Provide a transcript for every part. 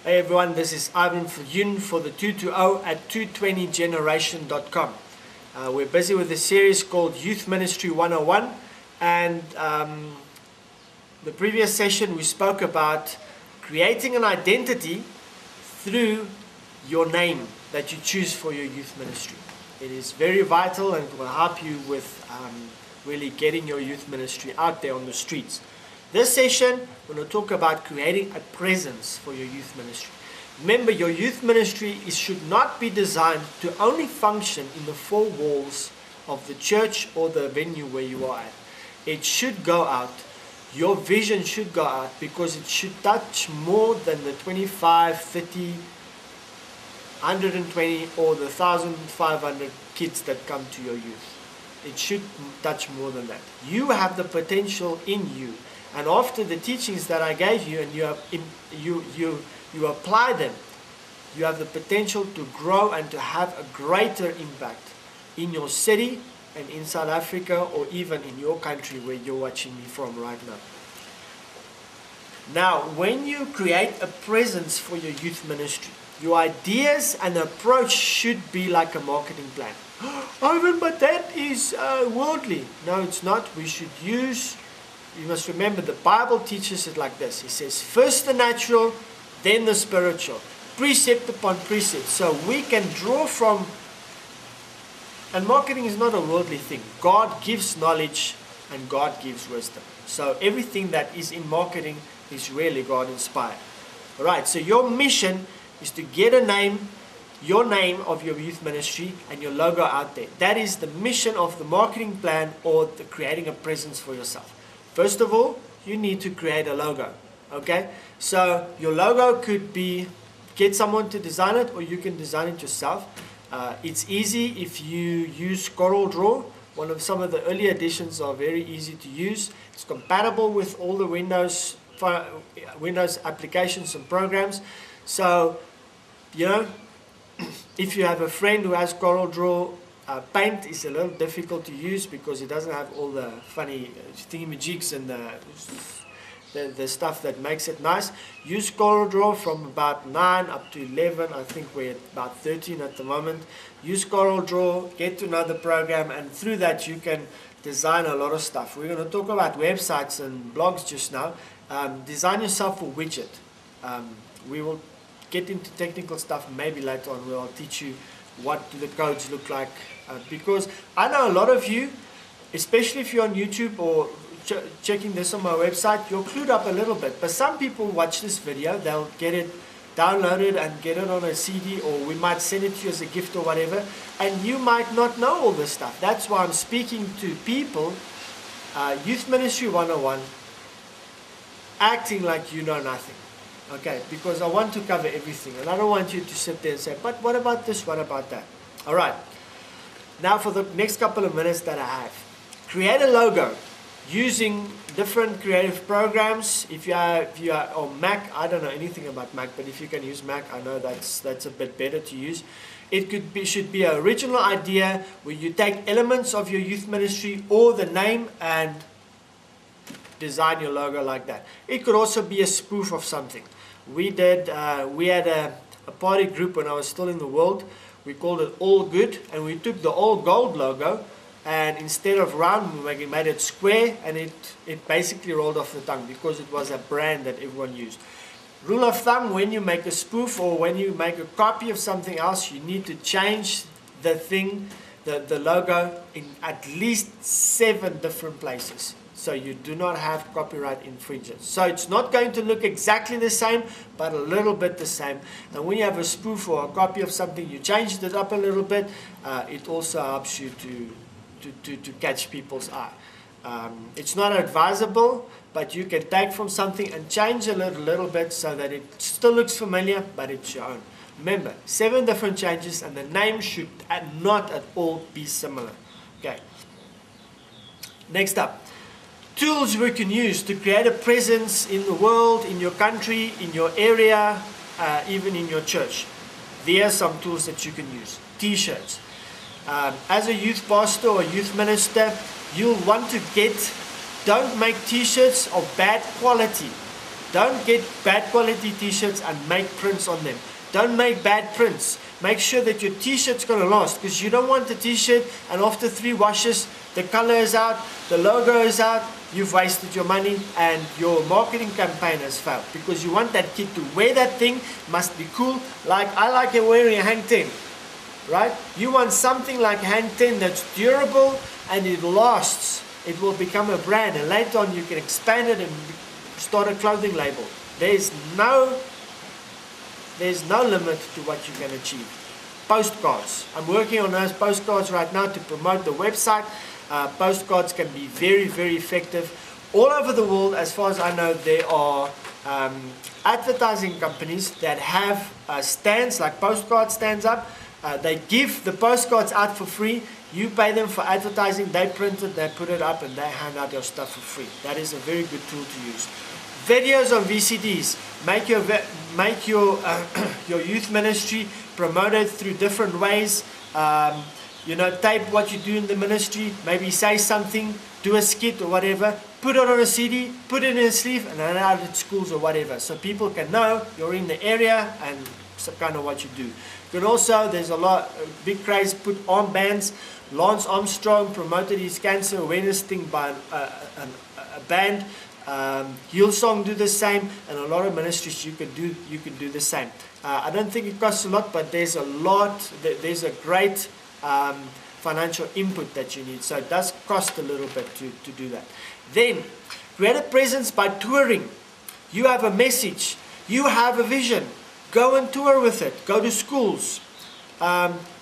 Hey everyone, this is Ivan Yun for the 220 at 220generation.com. We're busy with a series called Youth Ministry 101, and the previous session we spoke about creating an identity through your name that you choose for your youth ministry. It is very vital and will help you with really getting your youth ministry out there on the streets. This session, we're going to talk about creating a presence for your youth ministry. Remember, your youth ministry should not be designed to only function in the four walls of the church or the venue where you are at. It should go out. Your vision should go out because it should touch more than the 25, 30, 120 or the 1,500 kids that come to your youth. It should touch more than that. You have the potential in you. And after the teachings that I gave you and you apply them, you have the potential to grow and to have a greater impact in your city and in South Africa or even in your country where you're watching me from right now. Now, when you create a presence for your youth ministry, your ideas and approach should be like a marketing plan. Ivan, but that is worldly. No, it's not. We should use... You must remember the Bible teaches it like this. It says first the natural, then the spiritual. Precept upon precept. So we can draw from, and marketing is not a worldly thing. God gives knowledge and God gives wisdom. So everything that is in marketing is really God inspired. Alright, so your mission is to get a name, your name of your youth ministry and your logo out there. That is the mission of the marketing plan or the creating a presence for yourself. First of all, you need to create a logo, okay? So your logo could be, get someone to design it or you can design it yourself. It's easy if you use CorelDRAW. Some of the early editions are very easy to use. It's compatible with all the Windows applications and programs. So, you know, if you have a friend who has CorelDRAW, Paint is a little difficult to use because it doesn't have all the funny thingamajigs and the stuff that makes it nice. Use CorelDRAW from about 9 up to 11. I think we're at about 13 at the moment. Use CorelDRAW, get to know the program, and through that you can design a lot of stuff. We're going to talk about websites and blogs just now. Design yourself a widget. We will get into technical stuff maybe later on where I'll teach you what do the codes look like, because I know a lot of you, especially if you're on YouTube or checking this on my website, you're clued up a little bit, but some people watch this video, they'll get it downloaded and get it on a CD, or we might send it to you as a gift or whatever, and you might not know all this stuff. That's why I'm speaking to people, Youth Ministry 101, acting like you know nothing. Okay, because I want to cover everything and I don't want you to sit there and say, but what about this, what about that? Alright, now for the next couple of minutes that I have, create a logo using different creative programs. If you are on Mac, I don't know anything about Mac, but if you can use Mac, I know that's a bit better to use. It should be an original idea where you take elements of your youth ministry or the name and design your logo like that. It could also be a spoof of something. We had a party group when I was still in the world. We called it All Good, and we took the All Gold logo and instead of round we made it square, and it basically rolled off the tongue because it was a brand that everyone used. Rule of thumb, when you make a spoof or when you make a copy of something else, you need to change the thing, the logo, in at least 7 different places. So you do not have copyright infringement. So it's not going to look exactly the same, but a little bit the same. And when you have a spoof or a copy of something, you changed it up a little bit, it also helps you to catch people's eye. It's not advisable, but you can take from something and change a little bit so that it still looks familiar, but it's your own. Remember, 7 different changes, and the name should not at all be similar. Okay. Next up. Tools we can use to create a presence in the world, in your country, in your area, even in your church. There are some tools that you can use. T-shirts. As a youth pastor or youth minister, you'll want to don't make T-shirts of bad quality. Don't get bad quality t-shirts and make prints on them. Don't make bad prints. Make sure that your t-shirt's going to last, because you don't want a t-shirt and after 3 washes, the color is out, the logo is out, you've wasted your money and your marketing campaign has failed, because you want that kid to wear that thing, must be cool. Like I like wearing a Hang 10, right? You want something like Hang 10 that's durable and it lasts. It will become a brand, and later on you can expand it and start a clothing label. There's no limit to what you can achieve. Postcards. I'm working on those postcards right now to promote the website. Postcards can be very, very effective. All over the world, as far as I know, there are advertising companies that have stands, like postcard stands up. They give the postcards out for free. You pay them for advertising, they print it, they put it up, and they hand out your stuff for free. That is a very good tool to use. Videos on VCDs. Make your your youth ministry promoted through different ways. Tape what you do in the ministry. Maybe say something, do a skit or whatever. Put it on a CD, put it in a sleeve, and hand out at schools or whatever, so people can know you're in the area and kind of what you do. You can also, there's a big craze, put armbands. Lance Armstrong promoted his cancer awareness thing by a band. Hillsong do the same, and a lot of ministries you can do the same. I don't think it costs a lot, but there's a great financial input that you need, so it does cost a little bit to do that. Then create a presence by touring. You have a message, you have a vision, go and tour with it. Go to schools,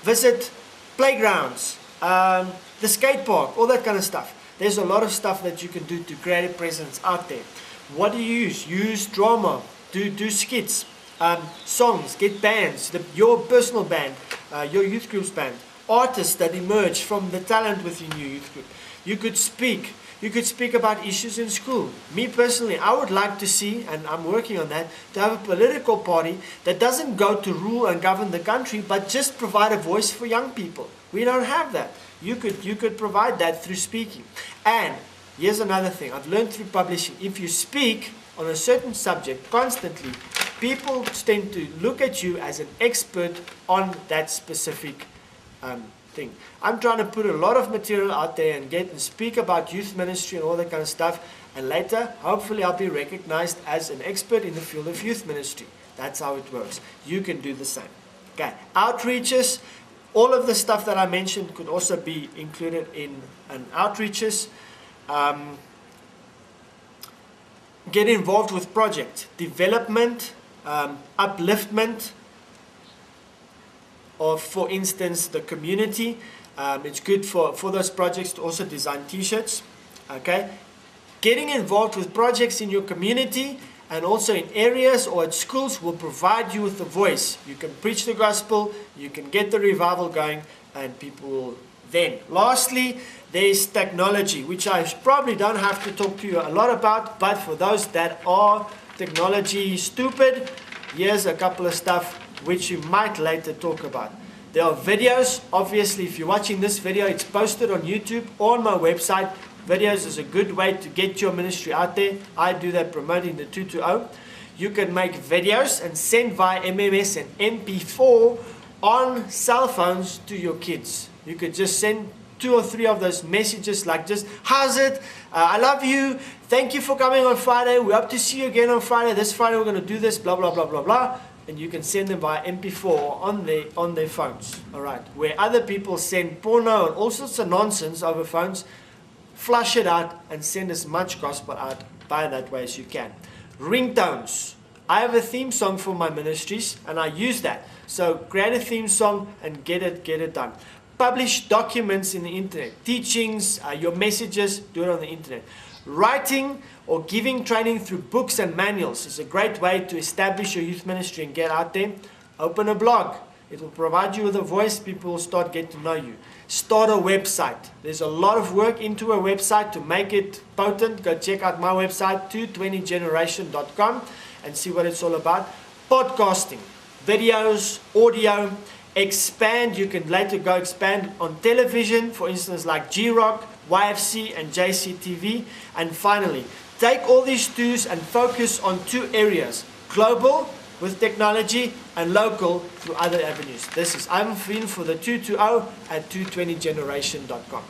visit playgrounds, the skate park, all that kind of stuff. There's a lot of stuff that you can do to create a presence out there. What do you use? Use drama, do skits, songs, get bands, your personal band, your youth group's band, artists that emerge from the talent within your youth group. You could speak about issues in school. Me personally, I would like to see, and I'm working on that, to have a political party that doesn't go to rule and govern the country, but just provide a voice for young people. We don't have that. You could provide that through speaking. And here's another thing I've learned through publishing. If you speak on a certain subject constantly, people tend to look at you as an expert on that specific thing. I'm trying to put a lot of material out there and speak about youth ministry and all that kind of stuff, and later hopefully I'll be recognized as an expert in the field of youth ministry. That's how it works. You can do the same. Okay, outreaches. All of the stuff that I mentioned could also be included in an outreaches. Get involved with project development, upliftment of, for instance, the community. It's good for those projects to also design t-shirts. Okay, getting involved with projects in your community and also in areas or at schools will provide you with a voice. You can preach the gospel, you can get the revival going, and people will then. Lastly, there is technology, which I probably don't have to talk to you a lot about, but for those that are technology stupid, here's a couple of stuff which you might later talk about. There are videos. Obviously, if you're watching this video, it's posted on YouTube or on my website. Videos is a good way to get your ministry out there. I do that promoting the 220. You can make videos and send via MMS and MP4 on cell phones to your kids. You could just send 2 or 3 of those messages like just, how's it? I love you. Thank you for coming on Friday. We hope to see you again on Friday. This Friday we're going to do this, blah, blah, blah, blah, blah. And you can send them via MP4 on their phones. All right. Where other people send porno and all sorts of nonsense over phones, flush it out and send as much gospel out by that way as you can. Ringtones. I have a theme song for my ministries and I use that. So create a theme song and get it done. Publish documents in the internet. Teachings, your messages, do it on the internet. Writing or giving training through books and manuals is a great way to establish your youth ministry and get out there. Open a blog. It will provide you with a voice. People will start getting to know you. Start a website. There's a lot of work into a website to make it potent. Go check out my website, 220generation.com, and see what it's all about. Podcasting, videos, audio. Expand. You can later go expand on television, for instance, like G-Rock, YFC, and JCTV. And finally, take all these twos and focus on two areas: global with technology and local through other avenues. This is I'm Finn for the 220 at 220generation.com.